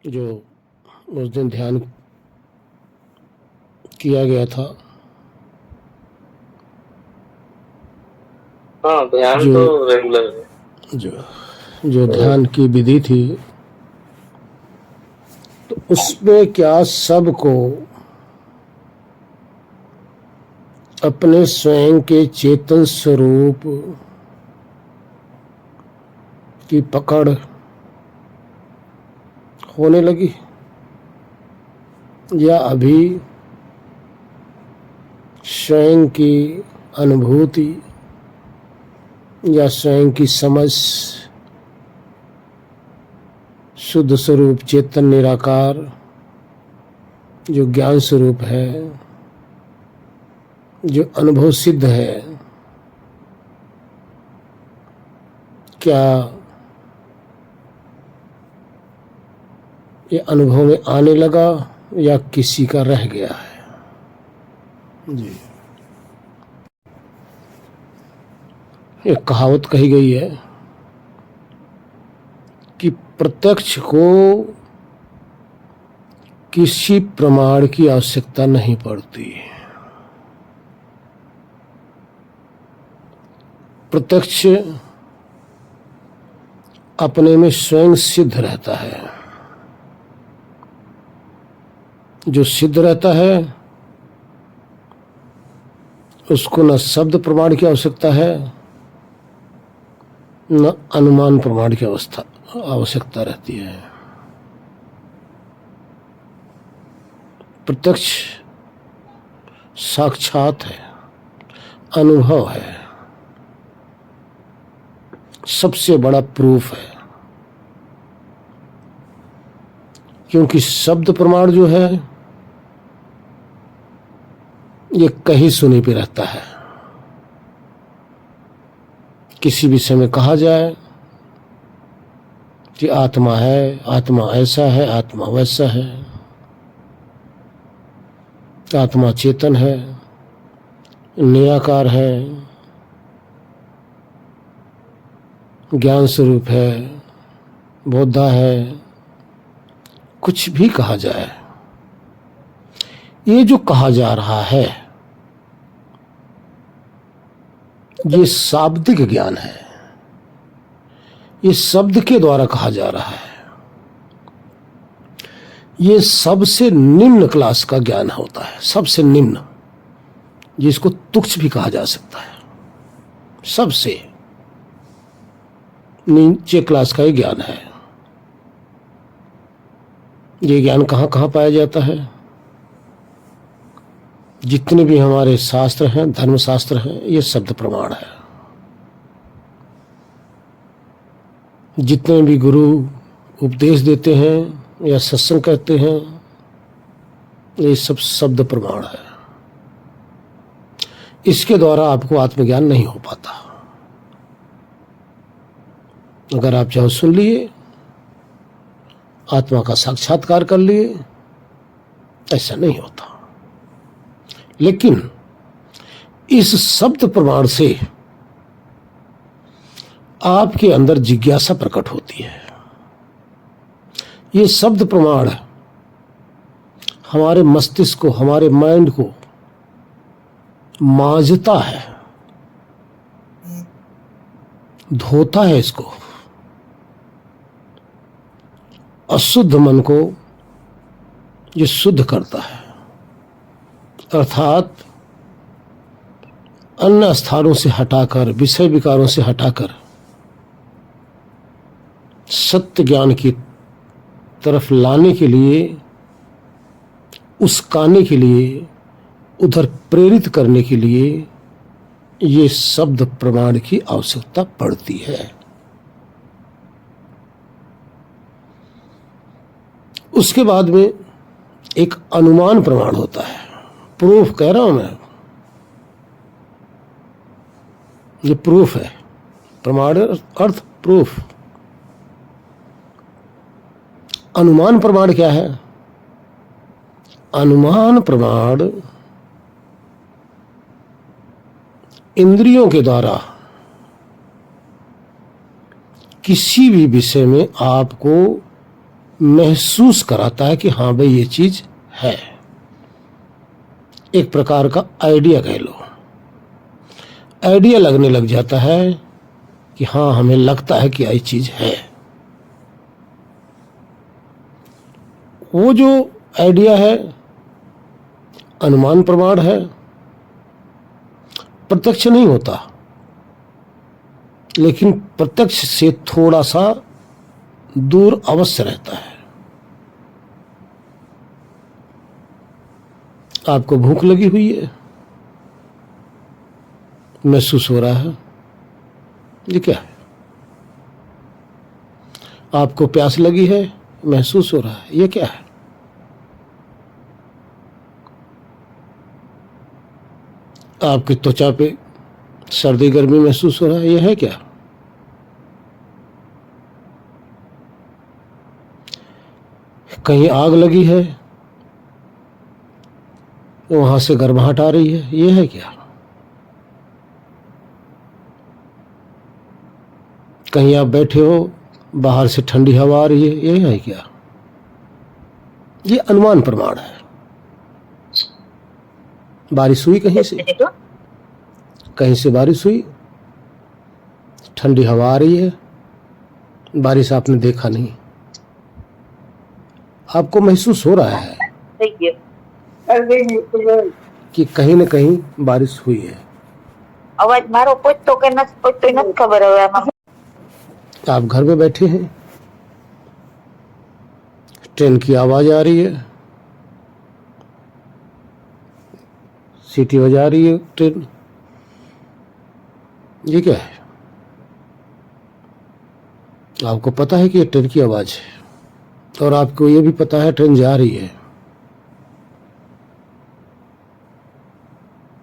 जो उस दिन ध्यान किया गया था, हाँ, ध्यान जो तो रेगुलर है। जो जो ध्यान की विधि थी, तो उसमें क्या सबको अपने स्वयं के चेतन स्वरूप की पकड़ होने लगी, या अभी स्वयं की अनुभूति या स्वयं की समझ शुद्ध स्वरूप चेतन निराकार जो ज्ञान स्वरूप है, जो अनुभव सिद्ध है, क्या ये अनुभव में आने लगा या किसी का रह गया है। जी, एक कहावत कही गई है कि प्रत्यक्ष को किसी प्रमाण की आवश्यकता नहीं पड़ती। प्रत्यक्ष अपने में स्वयं सिद्ध रहता है। जो सिद्ध रहता है उसको न शब्द प्रमाण की आवश्यकता है, न अनुमान प्रमाण की आवश्यकता रहती है। प्रत्यक्ष साक्षात है, अनुभव है, सबसे बड़ा प्रूफ है। क्योंकि शब्द प्रमाण जो है ये कहीं सुनी पे रहता है। किसी विषय में कहा जाए कि आत्मा है, आत्मा ऐसा है, आत्मा वैसा है, आत्मा चेतन है, निराकार है, ज्ञान स्वरूप है, बोधा है, कुछ भी कहा जाए, ये जो कहा जा रहा है ये शाब्दिक ज्ञान है। ये शब्द के द्वारा कहा जा रहा है। ये सबसे निम्न क्लास का ज्ञान होता है, सबसे निम्न, जिसको तुच्छ भी कहा जा सकता है। सबसे नीचे क्लास का ये ज्ञान है। ये ज्ञान कहाँ कहाँ पाया जाता है? जितने भी हमारे शास्त्र हैं, धर्मशास्त्र हैं, ये शब्द प्रमाण है। जितने भी गुरु उपदेश देते हैं या सत्संग करते हैं, ये सब शब्द प्रमाण है। इसके द्वारा आपको आत्मज्ञान नहीं हो पाता। अगर आप चाहो सुन लिए, आत्मा का साक्षात्कार कर लिए, ऐसा नहीं होता। लेकिन इस शब्द प्रमाण से आपके अंदर जिज्ञासा प्रकट होती है। ये शब्द प्रमाण हमारे मस्तिष्क को, हमारे माइंड को मांझता है, धोता है, इसको अशुद्ध मन को ये शुद्ध करता है। अर्थात अन्य स्थानों से हटाकर, विषय विकारों से हटाकर सत्य ज्ञान की तरफ लाने के लिए, उस्काने के लिए, उधर प्रेरित करने के लिए ये शब्द प्रमाण की आवश्यकता पड़ती है। उसके बाद में एक अनुमान प्रमाण होता है। प्रूफ कह रहा हूं मैं, ये प्रूफ है। प्रमाण अर्थ प्रूफ। अनुमान प्रमाण क्या है? अनुमान प्रमाण इंद्रियों के द्वारा किसी भी विषय में आपको महसूस कराता है कि हाँ भाई ये चीज है। एक प्रकार का आइडिया कह लो, आइडिया लगने लग जाता है कि हाँ हमें लगता है कि ये चीज है। वो जो आइडिया है अनुमान प्रमाण है, प्रत्यक्ष नहीं होता, लेकिन प्रत्यक्ष से थोड़ा सा दूर अवश्य रहता है। आपको भूख लगी हुई है, महसूस हो रहा है, ये क्या है? आपको प्यास लगी है, महसूस हो रहा है, ये क्या है? आपकी त्वचा पे सर्दी गर्मी महसूस हो रहा है, ये है क्या? कहीं आग लगी है, वहां से गर्माहट आ रही है, ये है क्या? कहीं आप बैठे हो, बाहर से ठंडी हवा आ रही है, ये है क्या? ये अनुमान प्रमाण है। बारिश हुई कहीं से, कहीं से बारिश हुई, ठंडी हवा आ रही है, बारिश आपने देखा नहीं, आपको महसूस हो रहा है कि कहीं न कहीं बारिश हुई है। अवाज मारो पहुंचतो के न पहुंचतो न खबर હવે આમાં। आप घर में बैठे हैं, ट्रेन की आवाज आ रही है, सीटी बजा रही है ट्रेन, ये क्या है? आपको पता है कि ये ट्रेन की आवाज है और आपको ये भी पता है ट्रेन जा रही है।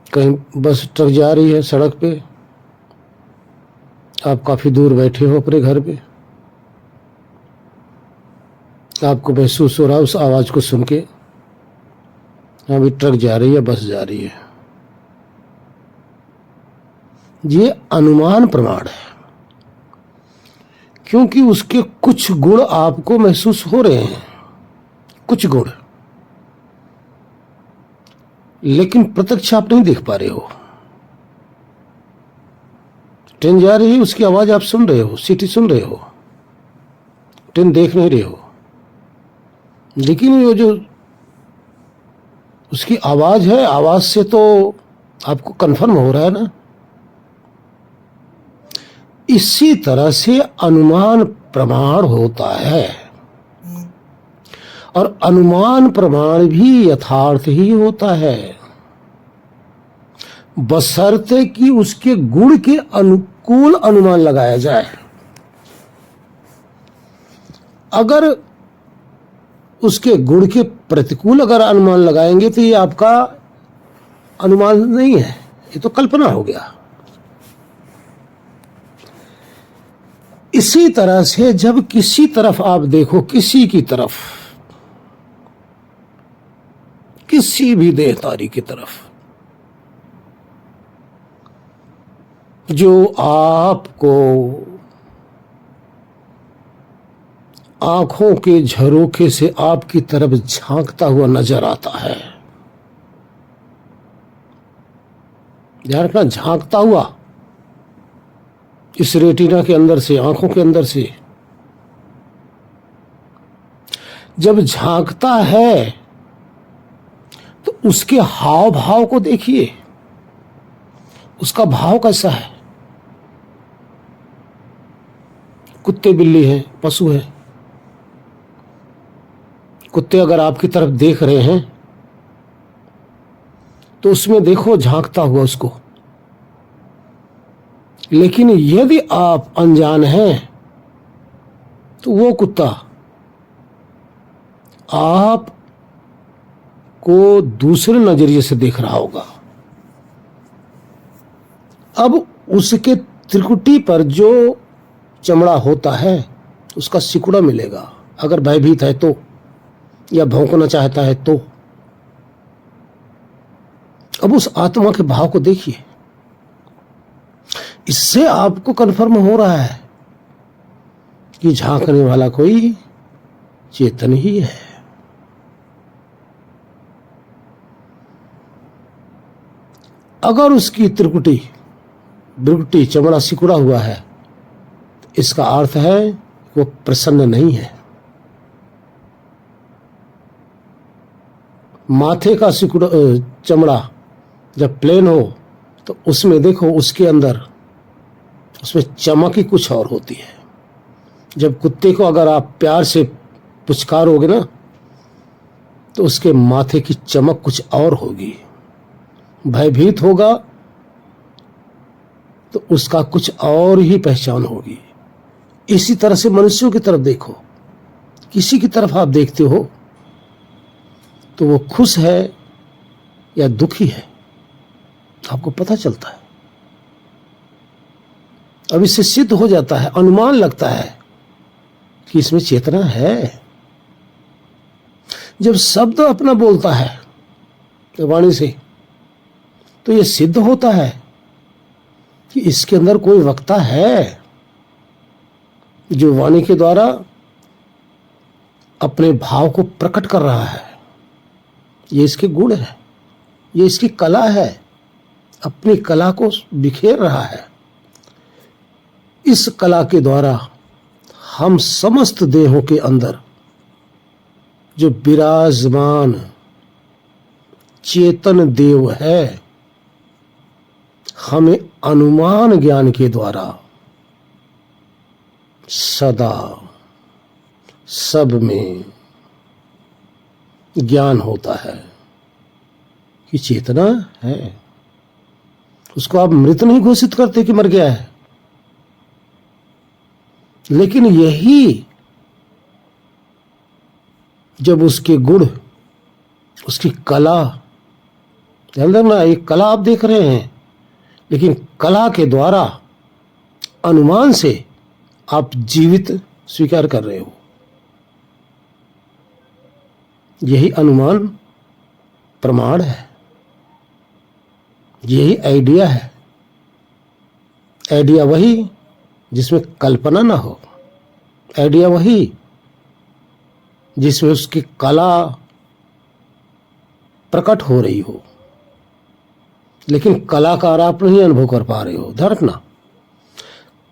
कहीं बस ट्रक जा रही है सड़क पे, आप काफी दूर बैठे हो अपने घर पे, आपको महसूस हो रहा है उस आवाज को सुन के, हाँ भी ट्रक जा रही है, बस जा रही है। ये अनुमान प्रमाण है, क्योंकि उसके कुछ गुण आपको महसूस हो रहे हैं, कुछ गुण, लेकिन प्रत्यक्ष आप नहीं देख पा रहे हो। ट्रेन जा रही है, उसकी आवाज आप सुन रहे हो, सीटी सुन रहे हो, ट्रेन देख नहीं रहे हो, लेकिन वो जो उसकी आवाज है, आवाज से तो आपको कंफर्म हो रहा है ना। इसी तरह से अनुमान प्रमाण होता है, और अनुमान प्रमाण भी यथार्थ ही होता है, बशर्ते कि उसके गुण के अनुकूल अनुमान लगाया जाए। अगर उसके गुण के प्रतिकूल अगर अनुमान लगाएंगे तो ये आपका अनुमान नहीं है, ये तो कल्पना हो गया। इसी तरह से जब किसी तरफ आप देखो, किसी की तरफ, किसी भी देहधारी की तरफ, जो आपको आंखों के झरोखे से आपकी तरफ झांकता हुआ नजर आता है, ध्यान रखना, झांकता हुआ, इस रेटिना के अंदर से, आंखों के अंदर से जब झांकता है तो उसके हाव भाव को देखिए, उसका भाव कैसा है। कुत्ते बिल्ली हैं, पशु हैं, कुत्ते अगर आपकी तरफ देख रहे हैं तो उसमें देखो झांकता हुआ उसको, लेकिन यदि आप अनजान हैं तो वो कुत्ता आप को दूसरे नजरिए से देख रहा होगा। अब उसके त्रिकुटी पर जो चमड़ा होता है उसका सिकुड़ा मिलेगा, अगर भयभीत है तो, या भौंकना चाहता है तो। अब उस आत्मा के भाव को देखिए, इससे आपको कन्फर्म हो रहा है कि झांकने वाला कोई चेतन ही है। अगर उसकी त्रिकुटी बिरकुटी चमड़ा सिकुड़ा हुआ है तो इसका अर्थ है वो प्रसन्न नहीं है। माथे का सिकुड़ा चमड़ा जब प्लेन हो तो उसमें देखो उसके अंदर उसमें चमक ही कुछ और होती है। जब कुत्ते को अगर आप प्यार से पुचकारोगे ना तो उसके माथे की चमक कुछ और होगी। भयभीत होगा तो उसका कुछ और ही पहचान होगी। इसी तरह से मनुष्यों की तरफ देखो, किसी की तरफ आप देखते हो तो वो खुश है या दुखी है आपको पता चलता है। अब इससे सिद्ध हो जाता है, अनुमान लगता है कि इसमें चेतना है। जब शब्द अपना बोलता है वाणी से तो यह सिद्ध होता है कि इसके अंदर कोई वक्ता है जो वाणी के द्वारा अपने भाव को प्रकट कर रहा है। ये इसके गुण है, ये इसकी कला है, अपनी कला को बिखेर रहा है। इस कला के द्वारा हम समस्त देहों के अंदर जो विराजमान चेतन देव है हमें अनुमान ज्ञान के द्वारा सदा सब में ज्ञान होता है कि चेतना है। उसको आप मृत नहीं घोषित करते कि मर गया है, लेकिन यही जब उसके गुण उसकी कला, ध्यान रखना एक कला आप देख रहे हैं लेकिन कला के द्वारा अनुमान से आप जीवित स्वीकार कर रहे हो। यही अनुमान प्रमाण है, यही आइडिया है। आइडिया वही जिसमें कल्पना ना हो, आइडिया वही जिसमें उसकी कला प्रकट हो रही हो, लेकिन कलाकार आप नहीं अनुभव कर पा रहे हो। ध्यान रखना,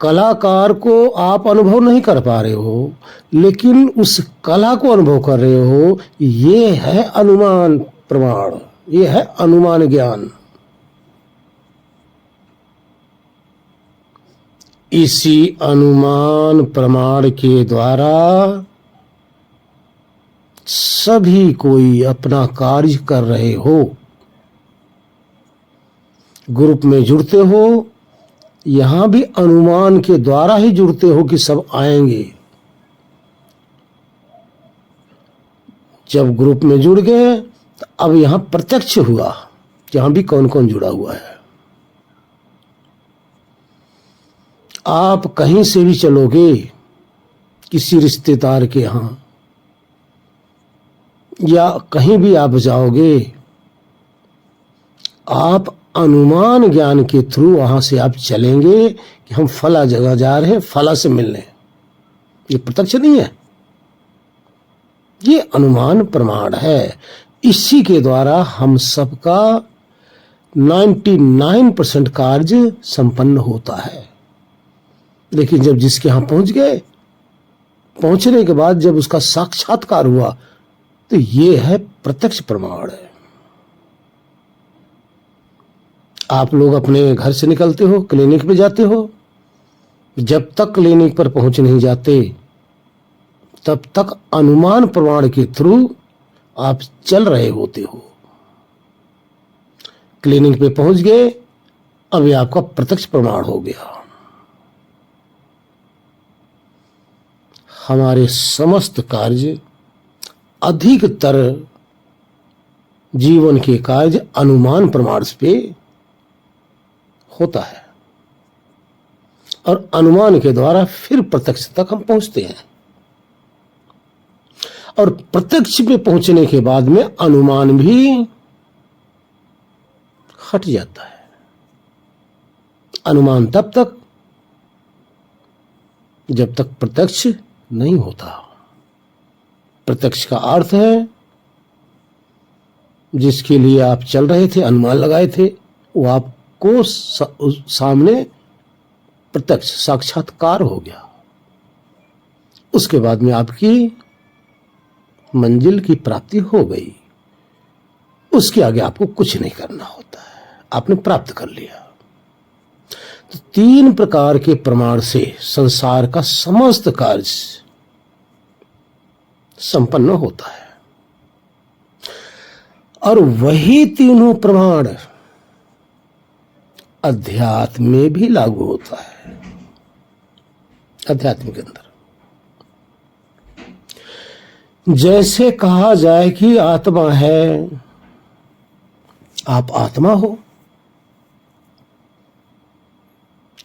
कलाकार को आप अनुभव नहीं कर पा रहे हो लेकिन उस कला को अनुभव कर रहे हो। ये है अनुमान प्रमाण, ये है अनुमान ज्ञान। इसी अनुमान प्रमाण के द्वारा सभी कोई अपना कार्य कर रहे हो। ग्रुप में जुड़ते हो, यहां भी अनुमान के द्वारा ही जुड़ते हो कि सब आएंगे। जब ग्रुप में जुड़ गए तो अब यहां प्रत्यक्ष हुआ, यहां भी कौन कौन जुड़ा हुआ है। आप कहीं से भी चलोगे, किसी रिश्तेदार के यहां या कहीं भी आप जाओगे, आप अनुमान ज्ञान के थ्रू वहां से आप चलेंगे कि हम फला जगह जा रहे हैं, फला से मिलने। ये प्रत्यक्ष नहीं है, ये अनुमान प्रमाण है। इसी के द्वारा हम सबका 99% कार्य संपन्न होता है। लेकिन जब जिसके यहां पहुंच गए, पहुंचने के बाद जब उसका साक्षात्कार हुआ तो ये है प्रत्यक्ष प्रमाण है। आप लोग अपने घर से निकलते हो, क्लिनिक पे जाते हो, जब तक क्लिनिक पर पहुंच नहीं जाते तब तक अनुमान प्रमाण के थ्रू आप चल रहे होते हो। क्लिनिक पे पहुंच गए, अब ये आपका प्रत्यक्ष प्रमाण हो गया। हमारे समस्त कार्य, अधिकतर जीवन के कार्य अनुमान प्रमाण पे होता है और अनुमान के द्वारा फिर प्रत्यक्ष तक हम पहुंचते हैं। और प्रत्यक्ष में पहुंचने के बाद में अनुमान भी हट जाता है। अनुमान तब तक जब तक प्रत्यक्ष नहीं होता। प्रत्यक्ष का अर्थ है जिसके लिए आप चल रहे थे, अनुमान लगाए थे, वो आपको सामने प्रत्यक्ष साक्षात्कार हो गया। उसके बाद में आपकी मंजिल की प्राप्ति हो गई। उसके आगे आपको कुछ नहीं करना होता है, आपने प्राप्त कर लिया। तो 3 प्रकार के प्रमाण से संसार का समस्त कार्य संपन्न होता है। और वही तीनों प्रमाण अध्यात्म में भी लागू होता है। अध्यात्म के अंदर जैसे कहा जाए कि आत्मा है, आप आत्मा हो,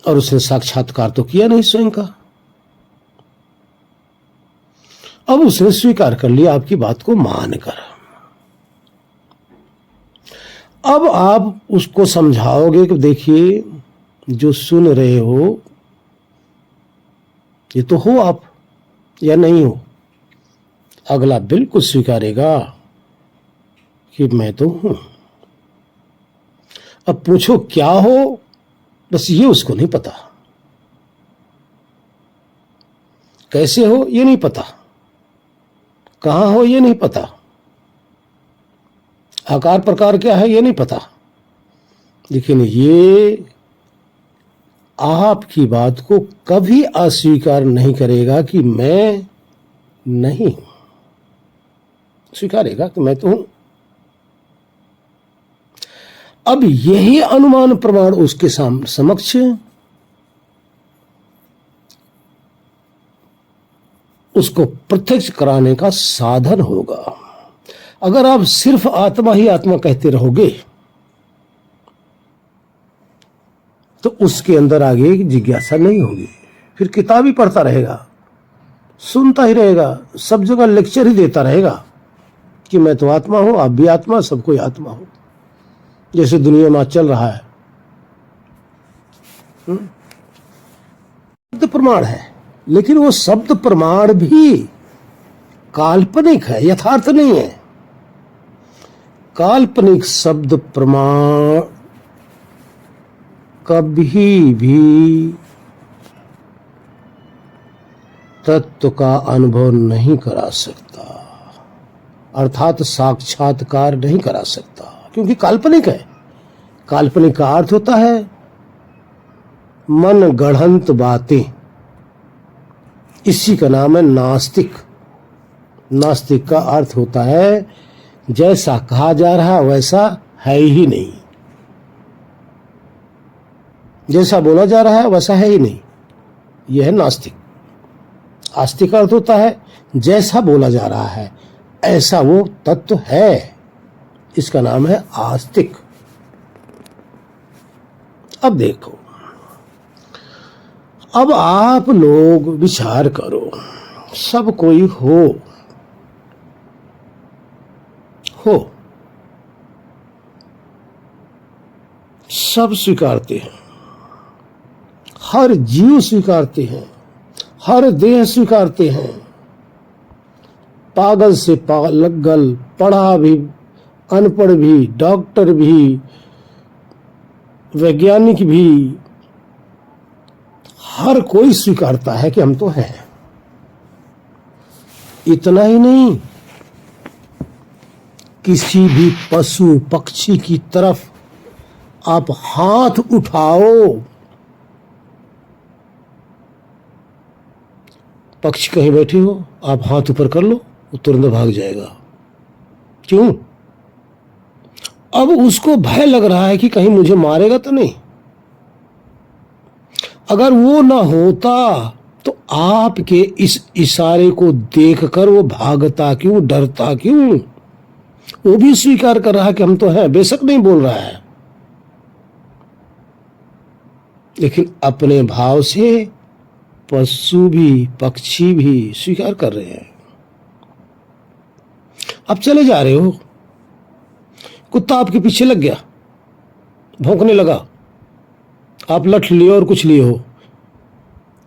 और उसने साक्षात्कार तो किया नहीं स्वयं का। अब उसने स्वीकार कर लिया आपकी बात को मानकर। अब आप उसको समझाओगे कि देखिए जो सुन रहे हो ये तो हो आप या नहीं हो। अगला बिल्कुल स्वीकारेगा कि मैं तो हूं। अब पूछो क्या हो, बस ये उसको नहीं पता। कैसे हो ये नहीं पता, कहां हो ये नहीं पता, आकार प्रकार क्या है ये नहीं पता। लेकिन ये आपकी बात को कभी अस्वीकार नहीं करेगा कि मैं नहीं हूं। स्वीकारेगा कि मैं तो हूं। अब यही अनुमान प्रमाण उसके समक्ष उसको प्रत्यक्ष कराने का साधन होगा। अगर आप सिर्फ आत्मा ही आत्मा कहते रहोगे तो उसके अंदर आगे जिज्ञासा नहीं होगी। फिर किताब ही पढ़ता रहेगा, सुनता ही रहेगा, सब जगह लेक्चर ही देता रहेगा कि मैं तो आत्मा हूं, आप भी आत्मा, सब कोई आत्मा हो, जैसे दुनिया में चल रहा है। शब्द प्रमाण है, लेकिन वो शब्द प्रमाण भी काल्पनिक है, यथार्थ नहीं है। काल्पनिक शब्द प्रमाण कभी भी तत्व का अनुभव नहीं करा सकता, अर्थात साक्षात्कार नहीं करा सकता, क्योंकि काल्पनिक है। काल्पनिक का अर्थ होता है मन गढ़ंत बातें। इसी का नाम है नास्तिक। नास्तिक का अर्थ होता है जैसा कहा जा रहा वैसा है ही नहीं, जैसा बोला जा रहा है वैसा है ही नहीं। यह है नास्तिक। आस्तिक का अर्थ होता है जैसा बोला जा रहा है ऐसा वो तत्व है, इसका नाम है आस्तिक। अब देखो, अब आप लोग विचार करो, सब कोई हो सब स्वीकारते हैं, हर जीव स्वीकारते हैं, हर देह स्वीकारते हैं। पागल से पागल, पढ़ा भी, अनपढ़ भी, डॉक्टर भी, वैज्ञानिक भी, हर कोई स्वीकारता है कि हम तो हैं। इतना ही नहीं, किसी भी पशु पक्षी की तरफ आप हाथ उठाओ, पक्षी कहीं बैठी हो, आप हाथ ऊपर कर लो, वो तुरंत भाग जाएगा। क्यों? अब उसको भय लग रहा है कि कहीं मुझे मारेगा तो नहीं। अगर वो ना होता तो आपके इस इशारे को देखकर वो भागता क्यों, डरता क्यों? वो भी स्वीकार कर रहा है कि हम तो हैं, बेशक नहीं बोल रहा है, लेकिन अपने भाव से पशु भी पक्षी भी स्वीकार कर रहे हैं। अब चले जा रहे हो, कुत्ता आपके पीछे लग गया, भौंकने लगा, आप लठ लिए और कुछ लिए हो,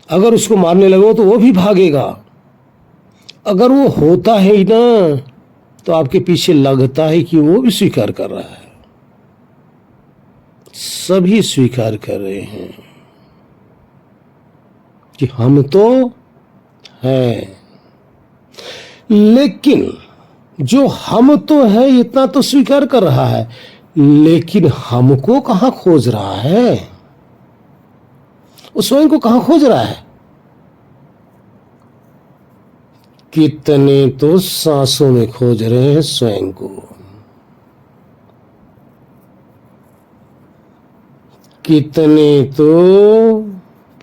अगर उसको मारने लगो तो वो भी भागेगा। अगर वो होता है ही ना तो आपके पीछे लगता है कि वो भी स्वीकार कर रहा है। सभी स्वीकार कर रहे हैं कि हम तो हैं, लेकिन जो हम तो है इतना तो स्वीकार कर रहा है, लेकिन हमको कहां खोज रहा है? वो स्वयं को कहां खोज रहा है? कितने तो सांसों में खोज रहे हैं स्वयं को, कितने तो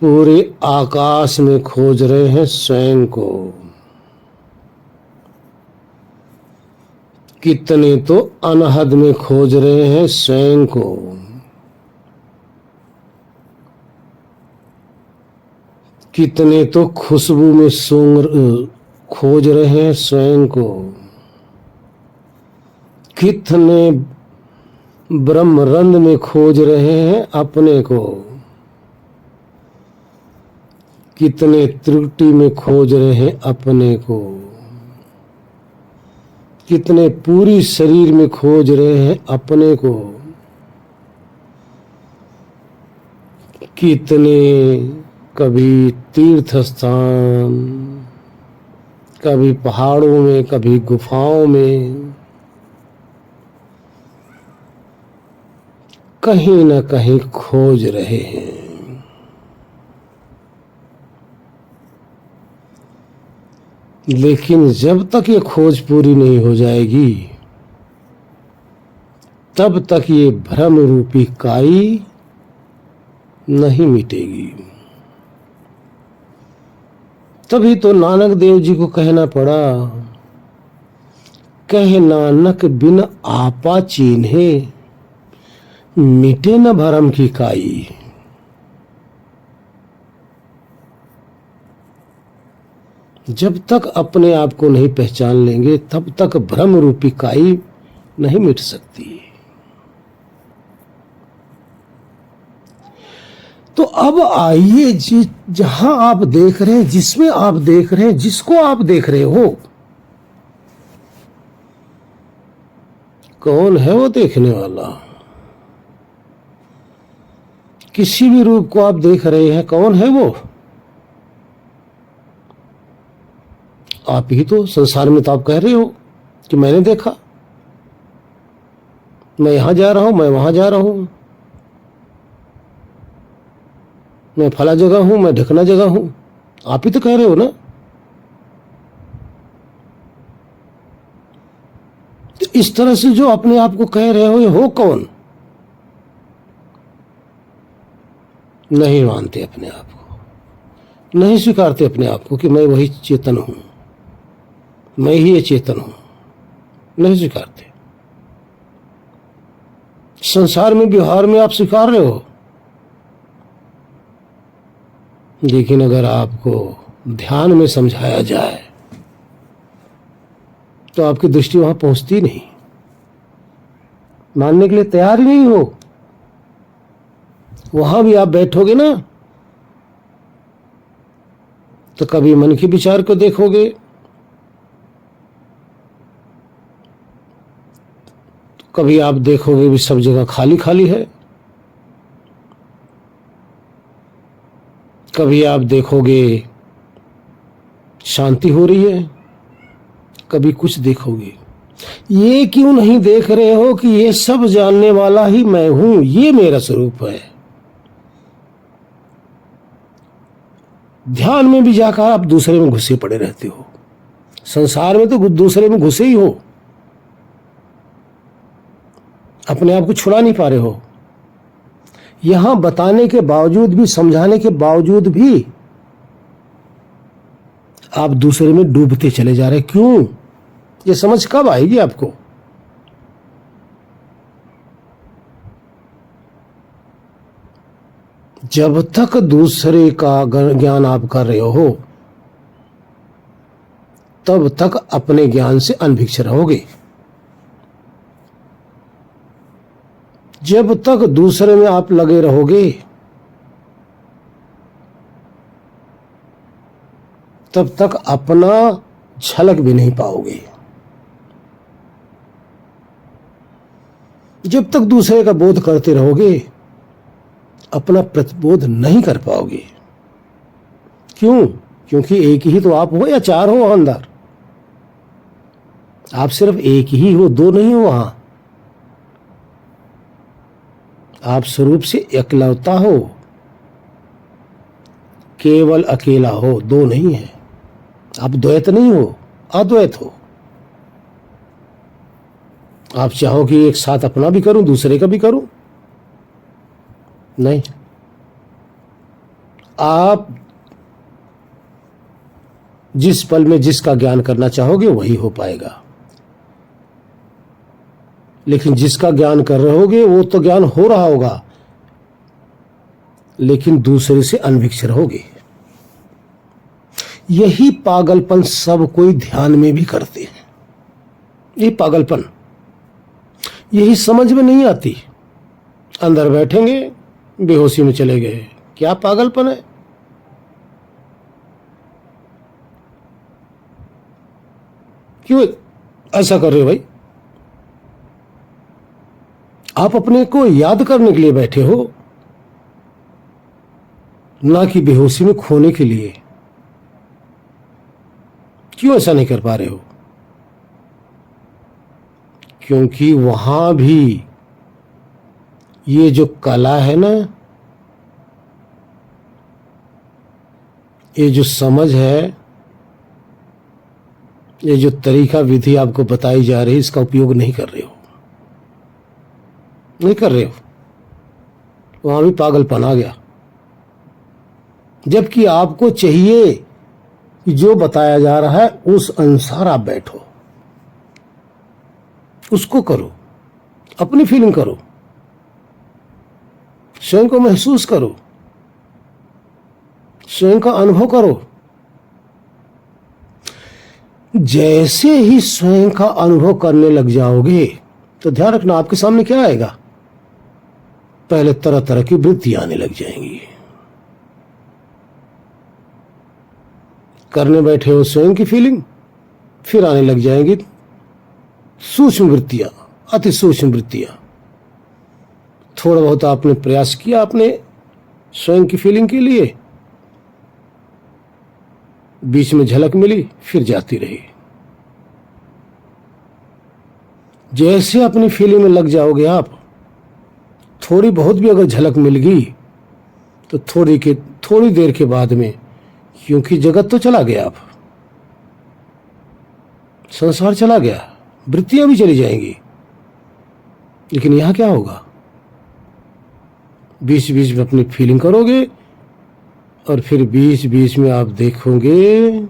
पूरे आकाश में खोज रहे हैं स्वयं को, कितने तो अनहद में खोज रहे हैं स्वयं को, कितने तो खुशबू में सूंघ खोज रहे हैं स्वयं को, कितने ब्रह्मरंध में खोज रहे हैं अपने को, कितने त्रुटि में खोज रहे हैं अपने को, कितने पूरी शरीर में खोज रहे हैं अपने को, कितने कभी तीर्थ स्थान, कभी पहाड़ों में, कभी गुफाओं में, कहीं न कहीं खोज रहे हैं। लेकिन जब तक ये खोज पूरी नहीं हो जाएगी तब तक ये भ्रम रूपी काई नहीं मिटेगी। तभी तो नानक देव जी को कहना पड़ा, कहे नानक बिन आपा चीन्हे, मिटे न भरम की काई। जब तक अपने आप को नहीं पहचान लेंगे तब तक भ्रम रूपी काई नहीं मिट सकती। तो अब आइए जहां आप देख रहे हैं, जिसमें आप देख रहे हैं, जिसको आप देख रहे हो, कौन है वो देखने वाला? किसी भी रूप को आप देख रहे हैं, कौन है वो? आप ही तो। संसार में तो आप कह रहे हो कि मैंने देखा, मैं यहां जा रहा हूं, मैं वहां जा रहा हूं, मैं फला जगह हूं, मैं ढकना जगह हूं। आप ही तो कह रहे हो ना। तो इस तरह से जो अपने आप को कह रहे हो, ये हो कौन? नहीं मानते अपने आप को, नहीं स्वीकारते अपने आप को कि मैं वही चेतन हूं, मैं ही ये चेतन हूं, नहीं स्वीकारते। संसार में, व्यवहार में आप स्वीकार रहे हो, लेकिन अगर आपको ध्यान में समझाया जाए तो आपकी दृष्टि वहां पहुंचती नहीं, मानने के लिए तैयार ही नहीं हो। वहां भी आप बैठोगे ना तो कभी मन के विचार को देखोगे, तो कभी आप देखोगे भी सब जगह खाली खाली है, कभी आप देखोगे शांति हो रही है, कभी कुछ देखोगे। ये क्यों नहीं देख रहे हो कि ये सब जानने वाला ही मैं हूं, ये मेरा स्वरूप है। ध्यान में भी जाकर आप दूसरे में घुसे पड़े रहते हो, संसार में तो दूसरे में घुसे ही हो, अपने आप को छुड़ा नहीं पा रहे हो। यहां बताने के बावजूद भी, समझाने के बावजूद भी आप दूसरे में डूबते चले जा रहे। क्यों? ये समझ कब आएगी आपको? जब तक दूसरे का ज्ञान आप कर रहे हो तब तक अपने ज्ञान से अनभिक्ष रहोगे। जब तक दूसरे में आप लगे रहोगे तब तक अपना झलक भी नहीं पाओगे। जब तक दूसरे का बोध करते रहोगे अपना प्रतिबोध नहीं कर पाओगे। क्यों? क्योंकि एक ही तो आप हो या चार हो अंदर। आप सिर्फ एक ही हो, दो नहीं हो वहां। आप स्वरूप से एकलौता हो, केवल अकेला हो, दो नहीं है। आप द्वैत नहीं हो, अद्वैत हो। आप चाहो कि एक साथ अपना भी करूं दूसरे का भी करूं, नहीं। आप जिस पल में जिसका ज्ञान करना चाहोगे वही हो पाएगा, लेकिन जिसका ज्ञान कर रहे होगे वो तो ज्ञान हो रहा होगा, लेकिन दूसरे से अनभिक्ष रहोगे। यही पागलपन सब कोई ध्यान में भी करते हैं। ये पागलपन, यही समझ में नहीं आती। अंदर बैठेंगे बेहोशी में चले गए, क्या पागलपन है? क्यों ऐसा कर रहे हो भाई? आप अपने को याद करने के लिए बैठे हो, ना कि बेहोशी में खोने के लिए। क्यों ऐसा नहीं कर पा रहे हो? क्योंकि वहां भी ये जो कला है ना, ये जो समझ है, ये जो तरीका विधि आपको बताई जा रही है, इसका उपयोग नहीं कर रहे हो, नहीं कर रहे हो। वहां भी पागलपन आ गया। जबकि आपको चाहिए कि जो बताया जा रहा है उस अनुसार आप बैठो, उसको करो, अपनी फीलिंग करो, स्वयं को महसूस करो, स्वयं का अनुभव करो। जैसे ही स्वयं का अनुभव करने लग जाओगे तो ध्यान रखना आपके सामने क्या आएगा? पहले तरह तरह की वृत्तियां आने लग जाएंगी। करने बैठे हो स्वयं की फीलिंग, फिर आने लग जाएंगी सूक्ष्म वृत्तियां, अति सूक्ष्म वृत्तियां। थोड़ा बहुत आपने प्रयास किया अपने स्वयं की फीलिंग के लिए, बीच में झलक मिली, फिर जाती रही। जैसे अपनी फीलिंग में लग जाओगे आप, थोड़ी बहुत भी अगर झलक मिल गई तो थोड़ी देर के बाद में, क्योंकि जगत तो चला गया, आप संसार चला गया, वृत्तियां भी चली जाएंगी, लेकिन यहां क्या होगा? बीच बीच में अपनी फीलिंग करोगे और फिर बीच बीच में आप देखोगे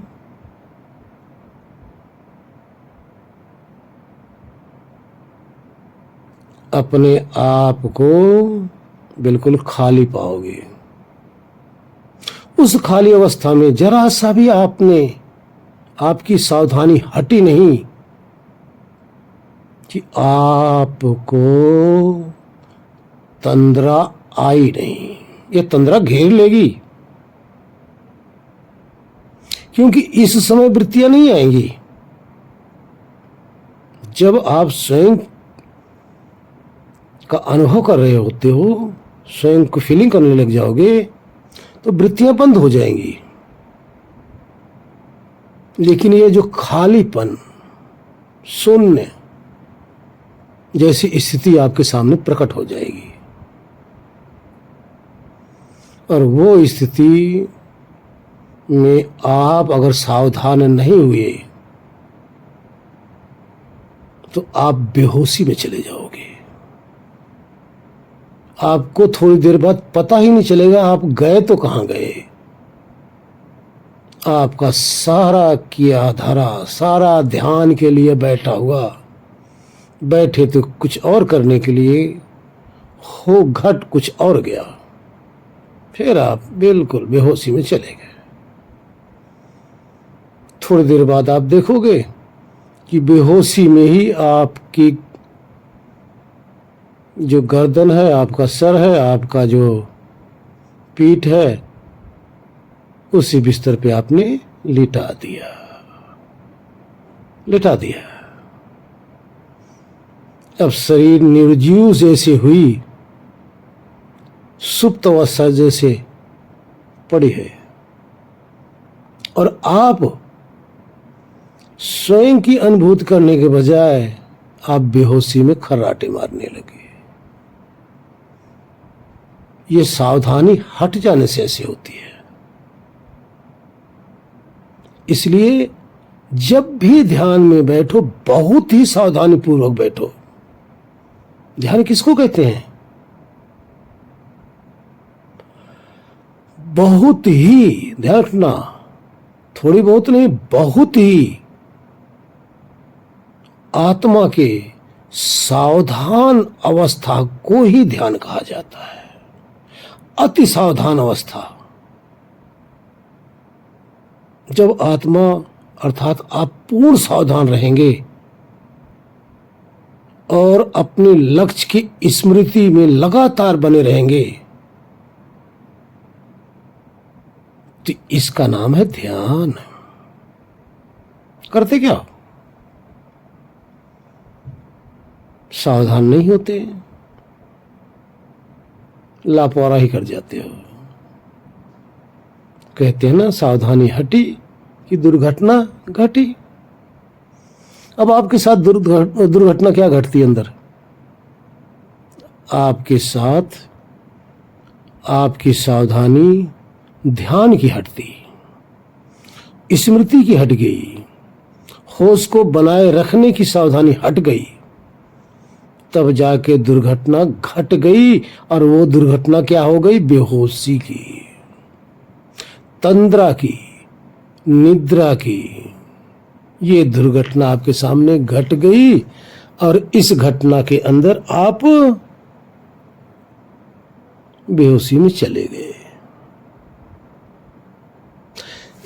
अपने आप को बिल्कुल खाली पाओगे। उस खाली अवस्था में जरा सा भी आपकी सावधानी हटी नहीं कि आपको तंद्रा आई नहीं। ये तंद्रा घेर लेगी, क्योंकि इस समय वृत्तियां नहीं आएंगी। जब आप स्वयं का अनुभव कर रहे होते हो, स्वयं को फीलिंग करने लग जाओगे तो वृत्तियां बंद हो जाएंगी। लेकिन ये जो खालीपन, शून्य जैसी स्थिति आपके सामने प्रकट हो जाएगी, और वो स्थिति में आप अगर सावधान नहीं हुए तो आप बेहोशी में चले जाओगे। आपको थोड़ी देर बाद पता ही नहीं चलेगा आप गए तो कहां गए। आपका सारा किया धरा, सारा ध्यान के लिए बैठा हुआ, बैठे तो कुछ और करने के लिए, हो घट कुछ और गया, फिर आप बिल्कुल बेहोशी में चले गए। थोड़ी देर बाद आप देखोगे कि बेहोशी में ही आपकी जो गर्दन है, आपका सर है, आपका जो पीठ है, उसी बिस्तर पे आपने लिटा दिया। लिटा दिया। अब शरीर निर्जीव जैसे हुई, सुप्त अवस्था जैसे पड़ी है, और आप स्वयं की अनुभूति करने के बजाय आप बेहोशी में खर्राटे मारने लगे। ये सावधानी हट जाने से ऐसे होती है। इसलिए जब भी ध्यान में बैठो, बहुत ही सावधानी पूर्वक बैठो। ध्यान किसको कहते हैं? बहुत ही, ध्यान रखना, थोड़ी बहुत नहीं, बहुत ही आत्मा के सावधान अवस्था को ही ध्यान कहा जाता है। अति सावधान अवस्था। जब आत्मा अर्थात आप पूर्ण सावधान रहेंगे और अपने लक्ष्य की स्मृति में लगातार बने रहेंगे, तो इसका नाम है ध्यान। करते क्या? सावधान नहीं होते, लापरवाही कर जाते हो। कहते हैं ना, सावधानी हटी कि दुर्घटना घटी। अब आपके साथ दुर्घटना क्या घटती है अंदर? आपके साथ आपकी सावधानी ध्यान की हटती, स्मृति की हट गई, होश को बनाए रखने की सावधानी हट गई, तब जाके दुर्घटना घट गई। और वो दुर्घटना क्या हो गई? बेहोशी की, तंद्रा की, निद्रा की। ये दुर्घटना आपके सामने घट गई और इस घटना के अंदर आप बेहोशी में चले गए।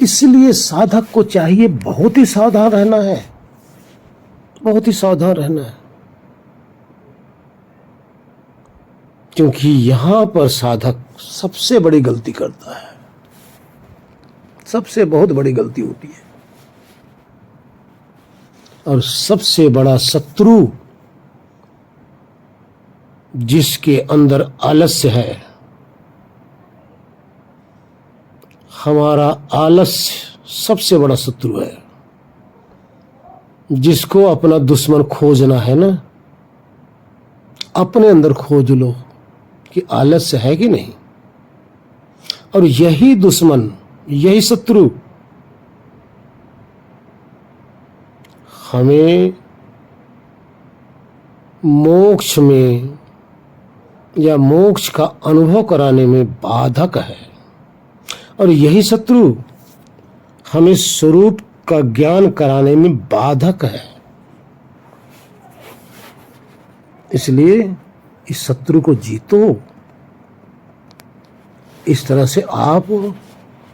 इसलिए साधक को चाहिए बहुत ही सावधान रहना है, बहुत ही सावधान रहना है। क्योंकि यहां पर साधक सबसे बड़ी गलती करता है, सबसे बहुत बड़ी गलती होती है। और सबसे बड़ा शत्रु जिसके अंदर आलस्य है, हमारा आलस्य सबसे बड़ा शत्रु है। जिसको अपना दुश्मन खोजना है ना, अपने अंदर खोज लो कि आलस्य है कि नहीं। और यही दुश्मन, यही शत्रु हमें मोक्ष में या मोक्ष का अनुभव कराने में बाधक है। और यही शत्रु हमें स्वरूप का ज्ञान कराने में बाधक है। इसलिए इस शत्रु को जीतो। इस तरह से आप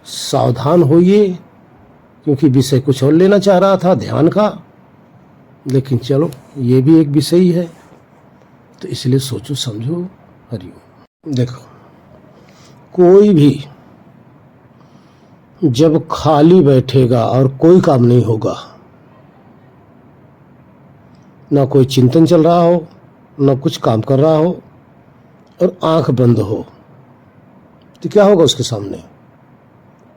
सावधान होइए। क्योंकि विषय कुछ और लेना चाह रहा था ध्यान का, लेकिन चलो ये भी एक विषय ही है, तो इसलिए सोचो समझो। हरिओम। देखो, कोई भी जब खाली बैठेगा और कोई काम नहीं होगा, ना कोई चिंतन चल रहा हो, ना कुछ काम कर रहा हो, और आंख बंद हो, तो क्या होगा उसके सामने?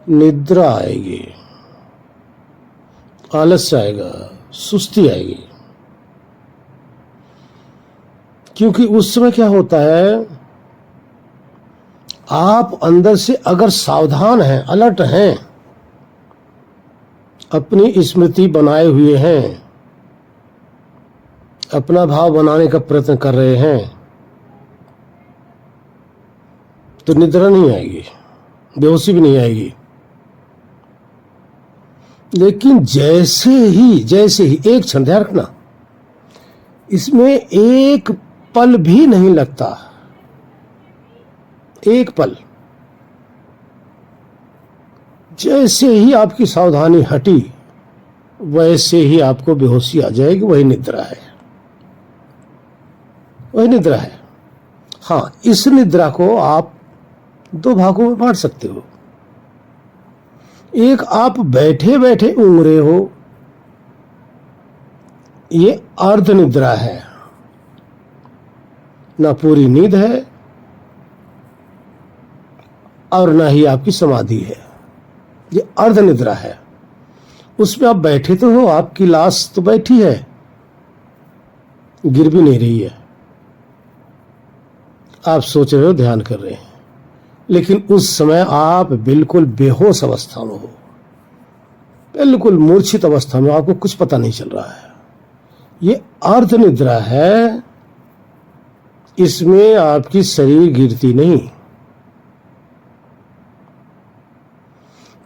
निद्रा आएगी, आलस्य आएगा, सुस्ती आएगी। क्योंकि उस समय क्या होता है, आप अंदर से अगर सावधान हैं, अलर्ट हैं, अपनी स्मृति बनाए हुए हैं, अपना भाव बनाने का प्रयत्न कर रहे हैं, तो निद्रा नहीं आएगी, बेहोशी भी नहीं आएगी। लेकिन जैसे ही एक क्षण, ध्यान रखना, इसमें एक पल भी नहीं लगता, एक पल। जैसे ही आपकी सावधानी हटी, वैसे ही आपको बेहोशी आ जाएगी। वही निद्रा है, वही निद्रा है। हाँ, इस निद्रा को आप दो भागों में बांट सकते हो। एक, आप बैठे बैठे ऊँघ रहे हो, ये अर्ध निद्रा है, ना पूरी नींद है और ना ही आपकी समाधि है। ये अर्ध निद्रा है। उसमें आप बैठे तो हो, आपकी लाश तो बैठी है, गिर भी नहीं रही है, आप सोच रहे हो, ध्यान कर रहे हैं, लेकिन उस समय आप बिल्कुल बेहोश अवस्था में हो, बिल्कुल मूर्छित अवस्था में, आपको कुछ पता नहीं चल रहा है। ये अर्ध निद्रा है, इसमें आपकी शरीर गिरती नहीं।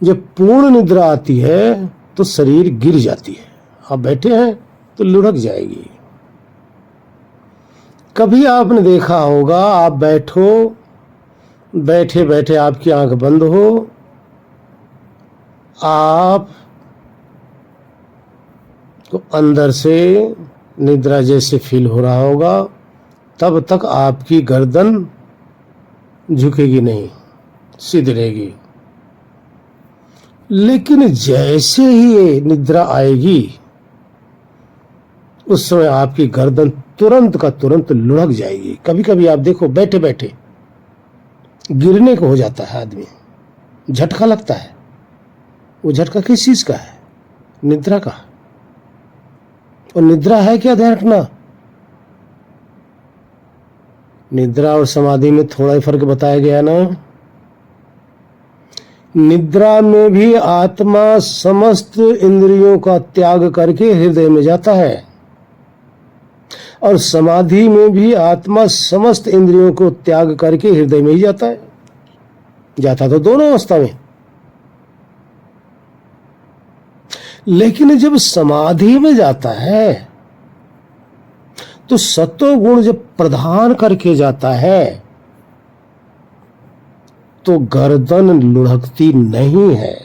जब पूर्ण निद्रा आती है तो शरीर गिर जाती है, आप बैठे हैं तो लुढ़क जाएगी। कभी आपने देखा होगा, आप बैठो, बैठे बैठे आपकी आंख बंद हो, आप को अंदर से निद्रा जैसे फील हो रहा होगा, तब तक आपकी गर्दन झुकेगी नहीं, सीधी रहेगी। लेकिन जैसे ही ये निद्रा आएगी, उस समय आपकी गर्दन तुरंत का तुरंत लुढ़क जाएगी। कभी कभी आप देखो, बैठे बैठे गिरने को हो जाता है आदमी, झटका लगता है। वो झटका किस चीज का है? निद्रा का। और निद्रा है क्या, ध्यान रखना, निद्रा और समाधि में थोड़ा ही फर्क बताया गया ना। निद्रा में भी आत्मा समस्त इंद्रियों का त्याग करके हृदय में जाता है, और समाधि में भी आत्मा समस्त इंद्रियों को त्याग करके हृदय में ही जाता है। जाता तो दोनों अवस्था में, लेकिन जब समाधि में जाता है तो सत्व गुण जब प्रधान करके जाता है तो गर्दन लुढ़कती नहीं है,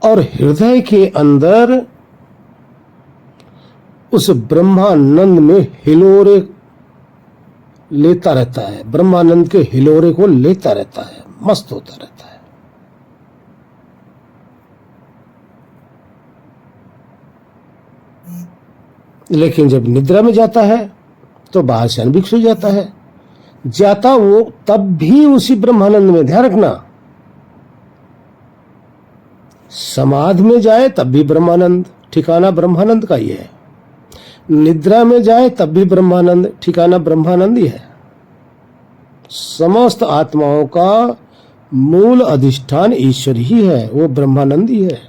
और हृदय के अंदर उस ब्रह्मानंद में हिलोरे लेता रहता है, ब्रह्मानंद के हिलोरे को लेता रहता है, मस्त होता रहता है। लेकिन जब निद्रा में जाता है तो बाहर से अनभिक्ष हो जाता है। जाता वो तब भी उसी ब्रह्मानंद में, ध्यान रखना, समाधि में जाए तब भी ब्रह्मानंद, ठिकाना ब्रह्मानंद का ही है। निद्रा में जाए तब भी ब्रह्मानंद, ठिकाना ब्रह्मानंद ही है। समस्त आत्माओं का मूल अधिष्ठान ईश्वर ही है, वो ब्रह्मानंद ही है,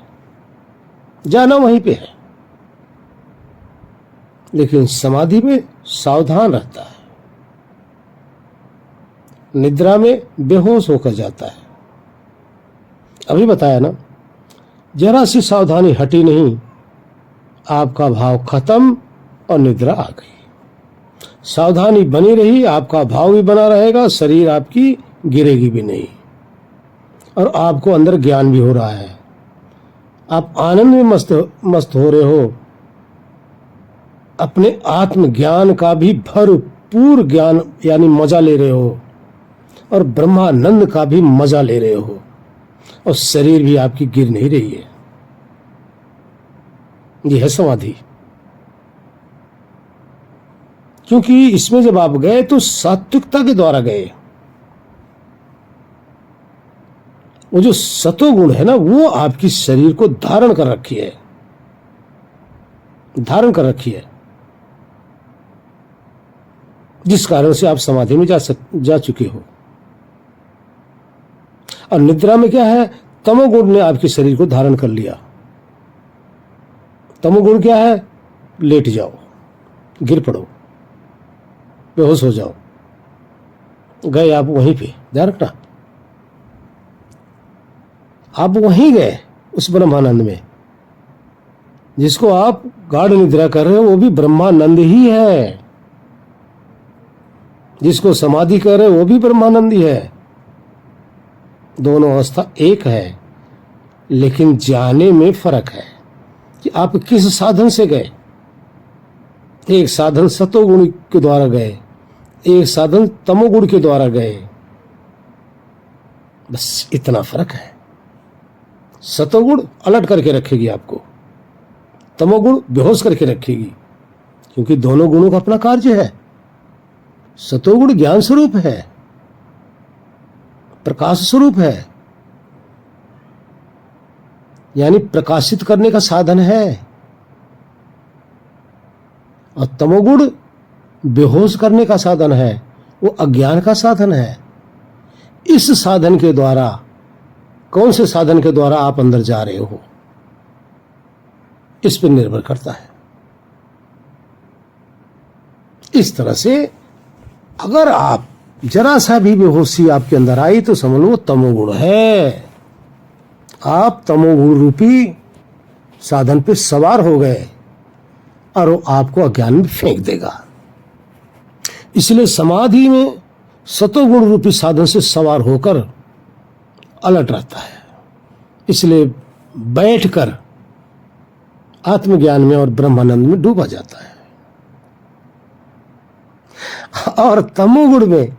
जाना वहीं पे है। लेकिन समाधि में सावधान रहता है, निद्रा में बेहोश होकर जाता है। अभी बताया ना, जरा सी सावधानी हटी नहीं, आपका भाव खत्म और निद्रा आ गई। सावधानी बनी रही, आपका भाव भी बना रहेगा, शरीर आपकी गिरेगी भी नहीं, और आपको अंदर ज्ञान भी हो रहा है। आप आनंद में मस्त हो रहे हो, अपने आत्मज्ञान का भी भरपूर ज्ञान यानी मजा ले रहे हो, और ब्रह्मानंद का भी मजा ले रहे हो, और शरीर भी आपकी गिर नहीं रही है। यह है समाधि। क्योंकि इसमें जब आप गए तो सात्विकता के द्वारा गए। वो जो सतोगुण है ना, वो आपकी शरीर को धारण कर रखी है, धारण कर रखी है, जिस कारण से आप समाधि में जा चुके हो। और निद्रा में क्या है, तमोगुण ने आपके शरीर को धारण कर लिया। तमोगुण क्या है, लेट जाओ, गिर पड़ो, बेहोश हो जाओ, गए आप वहीं पे, ध्यान रखना, आप वहीं गए उस ब्रह्मानंद में। जिसको आप गाढ़ निद्रा कर रहे हो वो भी ब्रह्मानंद ही है, जिसको समाधि कर रहे हो वो भी ब्रह्मानंद ही है। दोनों अवस्था एक है, लेकिन जाने में फर्क है कि आप किस साधन से गए। एक साधन सतोगुण के द्वारा गए, एक साधन तमोगुण के द्वारा गए, बस इतना फर्क है। सतोगुण अलट करके रखेगी आपको, तमोगुण बेहोश करके रखेगी, क्योंकि दोनों गुणों का अपना कार्य है। सतोगुण ज्ञान स्वरूप है, प्रकाश स्वरूप है, यानी प्रकाशित करने का साधन है, और तमोगुण बेहोश करने का साधन है, वो अज्ञान का साधन है। इस साधन के द्वारा, कौन से साधन के द्वारा आप अंदर जा रहे हो, इस पर निर्भर करता है। इस तरह से अगर आप जरा सा भी बेहोशी आपके अंदर आई तो समझ लो तमोगुण है। आप तमोगुण रूपी साधन पे सवार हो गए और वो आपको अज्ञान में फेंक देगा। इसलिए समाधि में सतोगुण रूपी साधन से सवार होकर अलर्ट रहता है। इसलिए बैठकर आत्मज्ञान में और ब्रह्मानंद में डूबा जाता है। और तमोगुण में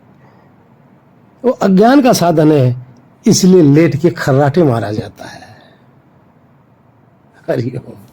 वो अज्ञान का साधन है, इसलिए लेट के खर्राटे मारा जाता है। हरि ओम।